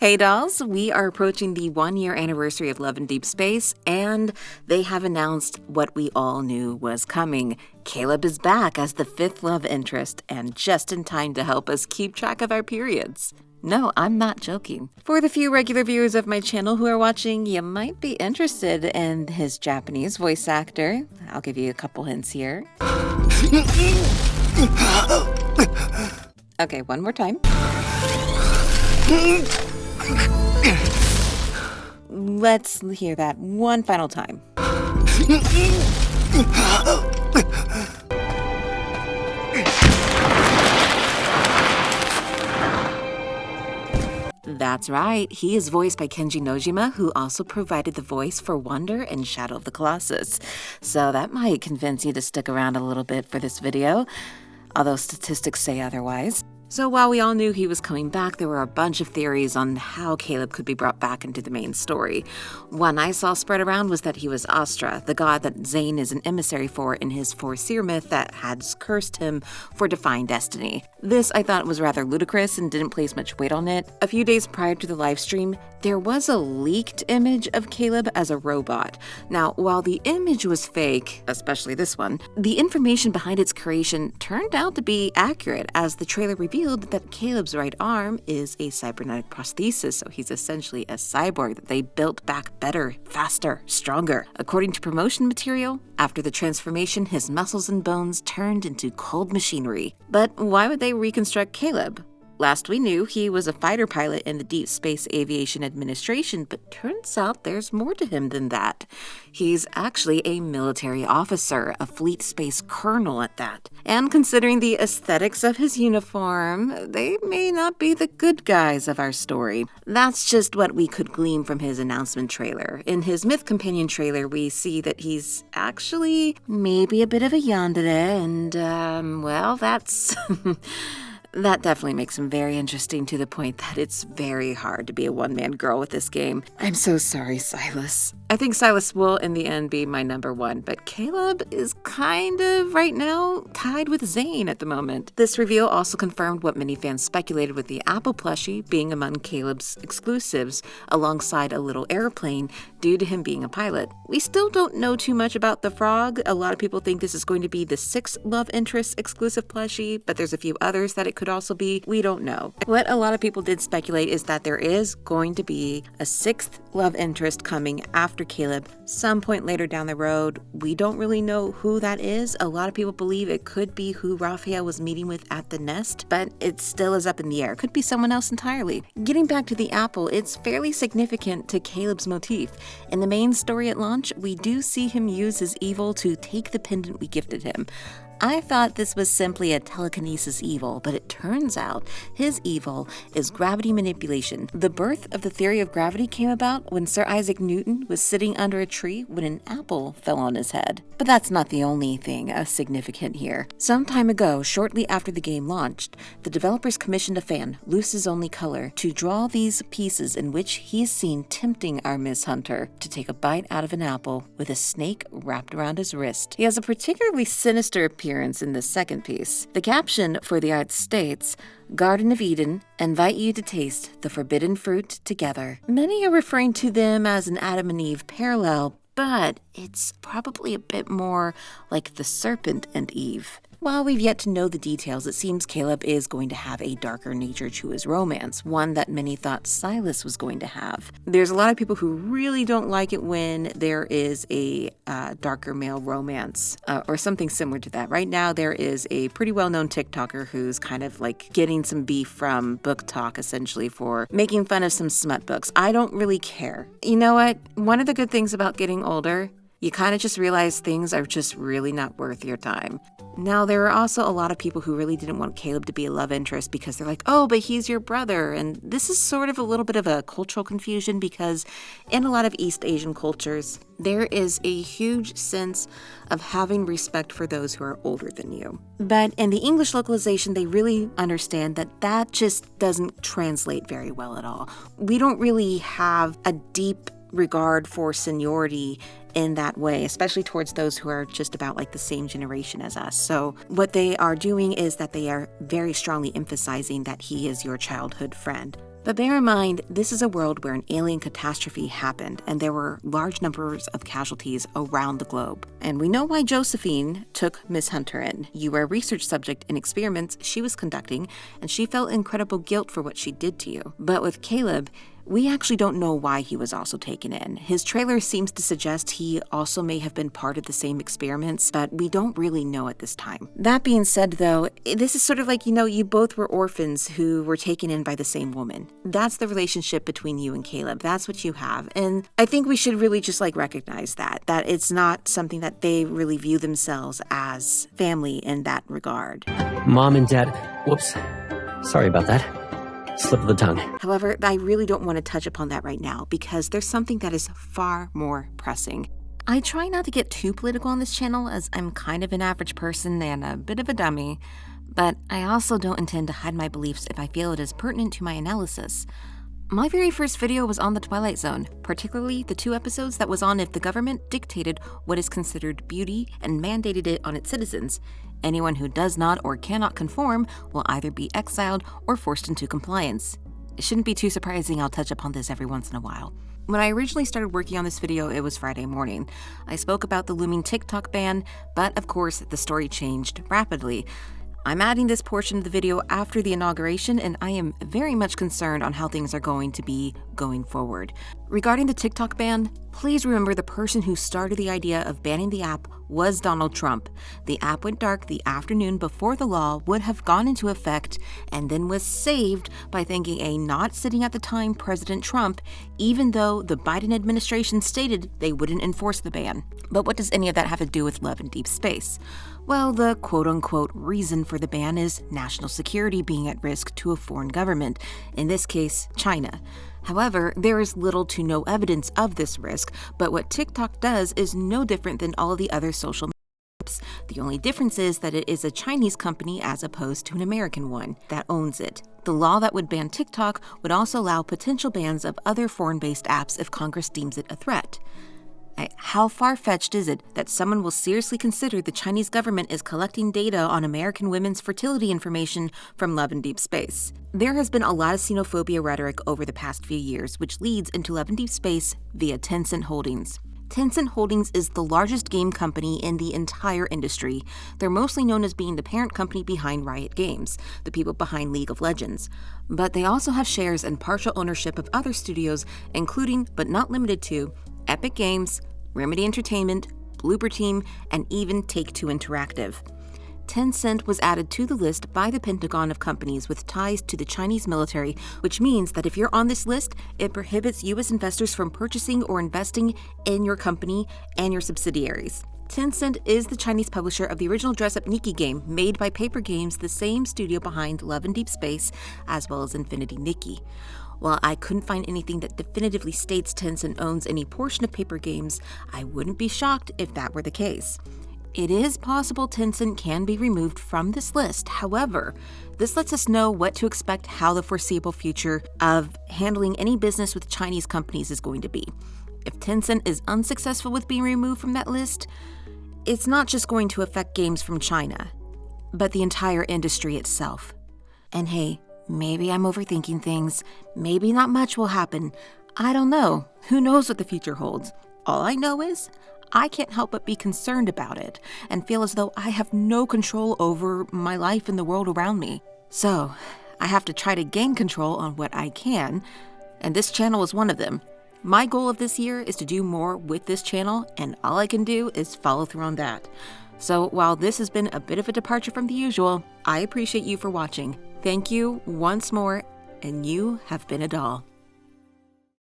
Hey dolls, we are approaching the 1-year anniversary of Love and Deepspace, and they have announced what we all knew was coming. Caleb is back as the 5th love interest, and just in time to help us keep track of our periods. No, I'm not joking. For the few regular viewers of my channel who are watching, you might be interested in his Japanese voice actor. I'll give you a couple hints here. Okay, one more time. Let's hear that one final time. That's right, he is voiced by Kenji Nojima, who also provided the voice for Wonder and Shadow of the Colossus. So that might convince you to stick around a little bit for this video, although statistics say otherwise. So while we all knew he was coming back, there were a bunch of theories on how Caleb could be brought back into the main story. One I saw spread around was that he was Astra, the god that Zane is an emissary for in his Four-Seer myth that had cursed him for defying destiny. This I thought was rather ludicrous and didn't place much weight on it. A few days prior to the livestream, there was a leaked image of Caleb as a robot. Now, while the image was fake, especially this one, the information behind its creation turned out to be accurate, as the trailer revealed that Caleb's right arm is a cybernetic prosthesis, so he's essentially a cyborg that they built back better, faster, stronger. According to promotion material, after the transformation, his muscles and bones turned into cold machinery. But why would they reconstruct Caleb? Last we knew, he was a fighter pilot in the Deep Space Aviation Administration, but turns out there's more to him than that. He's actually a military officer, a fleet space colonel at that. And considering the aesthetics of his uniform, they may not be the good guys of our story. That's just what we could glean from his announcement trailer. In his Myth Companion trailer, we see that he's actually maybe a bit of a yandere, and, well, that's... That definitely makes him very interesting, to the point that it's very hard to be a one-man girl with this game. I'm so sorry, Silas. I think Silas will, in the end, be my number one, but Caleb is kind of, right now, tied with Zane at the moment. This reveal also confirmed what many fans speculated, with the Apple plushie being among Caleb's exclusives, alongside a little airplane, due to him being a pilot. We still don't know too much about the frog. A lot of people think this is going to be the 6th love interest exclusive plushie, but there's a few others that it could also be. We don't know. What a lot of people did speculate is that there is going to be a 6th love interest coming after Caleb some point later down the road. We don't really know who that is. A lot of people believe it could be who Raphael was meeting with at the nest, but it still is up in the air. It could be someone else entirely. Getting back to the apple, it's fairly significant to Caleb's motif. In the main story at launch, we do see him use his evil to take the pendant we gifted him. I thought this was simply a telekinesis evil, but it turns out his evil is gravity manipulation. The birth of the theory of gravity came about when Sir Isaac Newton was sitting under a tree when an apple fell on his head. But that's not the only thing significant here. Some time ago, shortly after the game launched, the developers commissioned a fan, Luce's only color, to draw these pieces in which he is seen tempting our Miss Hunter to take a bite out of an apple with a snake wrapped around his wrist. He has a particularly sinister appearance in the second piece. The caption for the art states, "Garden of Eden, invite you to taste the forbidden fruit together." Many are referring to them as an Adam and Eve parallel, but it's probably a bit more like the serpent and Eve. While we've yet to know the details, it seems Caleb is going to have a darker nature to his romance, one that many thought Silas was going to have. There's a lot of people who really don't like it when there is a darker male romance, or something similar to that. Right now, there is a pretty well-known TikToker who's kind of like getting some beef from Book Talk, essentially, for making fun of some smut books. I don't really care. You know what? One of the good things about getting older, you kind of just realize things are just really not worth your time. Now, there are also a lot of people who really didn't want Caleb to be a love interest because they're like, oh, but he's your brother. And this is sort of a little bit of a cultural confusion, because in a lot of East Asian cultures, there is a huge sense of having respect for those who are older than you. But in the English localization, they really understand that that just doesn't translate very well at all. We don't really have a deep regard for seniority in that way, especially towards those who are just about like the same generation as us. So what they are doing is that they are very strongly emphasizing that he is your childhood friend. But bear in mind, this is a world where an alien catastrophe happened, and there were large numbers of casualties around the globe. And we know why Josephine took Miss Hunter in. You were a research subject in experiments she was conducting, and she felt incredible guilt for what she did to you. But with Caleb, we actually don't know why he was also taken in. His trailer seems to suggest he also may have been part of the same experiments, but we don't really know at this time. That being said, though, this is sort of like, you both were orphans who were taken in by the same woman. That's the relationship between you and Caleb. That's what you have. And I think we should really just recognize that it's not something that they really view themselves as family in that regard. Mom and Dad, whoops, sorry about that. Slip of the tongue. However, I really don't want to touch upon that right now because there's something that is far more pressing. I try not to get too political on this channel as I'm kind of an average person and a bit of a dummy, but I also don't intend to hide my beliefs if I feel it is pertinent to my analysis. My very first video was on the Twilight Zone, particularly the 2 episodes that was on if the government dictated what is considered beauty and mandated it on its citizens. Anyone who does not or cannot conform will either be exiled or forced into compliance. It shouldn't be too surprising I'll touch upon this every once in a while. When I originally started working on this video, it was Friday morning. I spoke about the looming TikTok ban, but of course the story changed rapidly. I'm adding this portion of the video after the inauguration, and I am very much concerned on how things are going to be going forward. Regarding the TikTok ban, please remember the person who started the idea of banning the app was Donald Trump. The app went dark the afternoon before the law would have gone into effect and then was saved by thanking a not sitting at the time President Trump, even though the Biden administration stated they wouldn't enforce the ban. But what does any of that have to do with Love and Deepspace? Well, the quote-unquote reason for the ban is national security being at risk to a foreign government, in this case, China. However, there is little to no evidence of this risk, but what TikTok does is no different than all of the other social apps. The only difference is that it is a Chinese company as opposed to an American one that owns it. The law that would ban TikTok would also allow potential bans of other foreign-based apps if Congress deems it a threat. How far-fetched is it that someone will seriously consider the Chinese government is collecting data on American women's fertility information from Love and Deepspace? There has been a lot of xenophobia rhetoric over the past few years, which leads into Love and Deepspace via Tencent Holdings. Tencent Holdings is the largest game company in the entire industry. They're mostly known as being the parent company behind Riot Games, the people behind League of Legends. But they also have shares and partial ownership of other studios, including, but not limited to, Epic Games, Remedy Entertainment, Bloober Team, and even Take-Two Interactive. Tencent was added to the list by the Pentagon of companies with ties to the Chinese military, which means that if you're on this list, it prohibits U.S. investors from purchasing or investing in your company and your subsidiaries. Tencent is the Chinese publisher of the original dress-up Nikki game made by Paper Games, the same studio behind Love and Deepspace, as well as Infinity Nikki. While I couldn't find anything that definitively states Tencent owns any portion of Paper Games, I wouldn't be shocked if that were the case. It is possible Tencent can be removed from this list. However, this lets us know what to expect how the foreseeable future of handling any business with Chinese companies is going to be. If Tencent is unsuccessful with being removed from that list, it's not just going to affect games from China, but the entire industry itself. And hey, maybe I'm overthinking things. Maybe not much will happen. I don't know. Who knows what the future holds? All I know is I can't help but be concerned about it and feel as though I have no control over my life and the world around me. So, I have to try to gain control on what I can, and this channel is one of them. My goal of this year is to do more with this channel, and all I can do is follow through on that. So while this has been a bit of a departure from the usual, I appreciate you for watching. Thank you once more, and you have been a doll.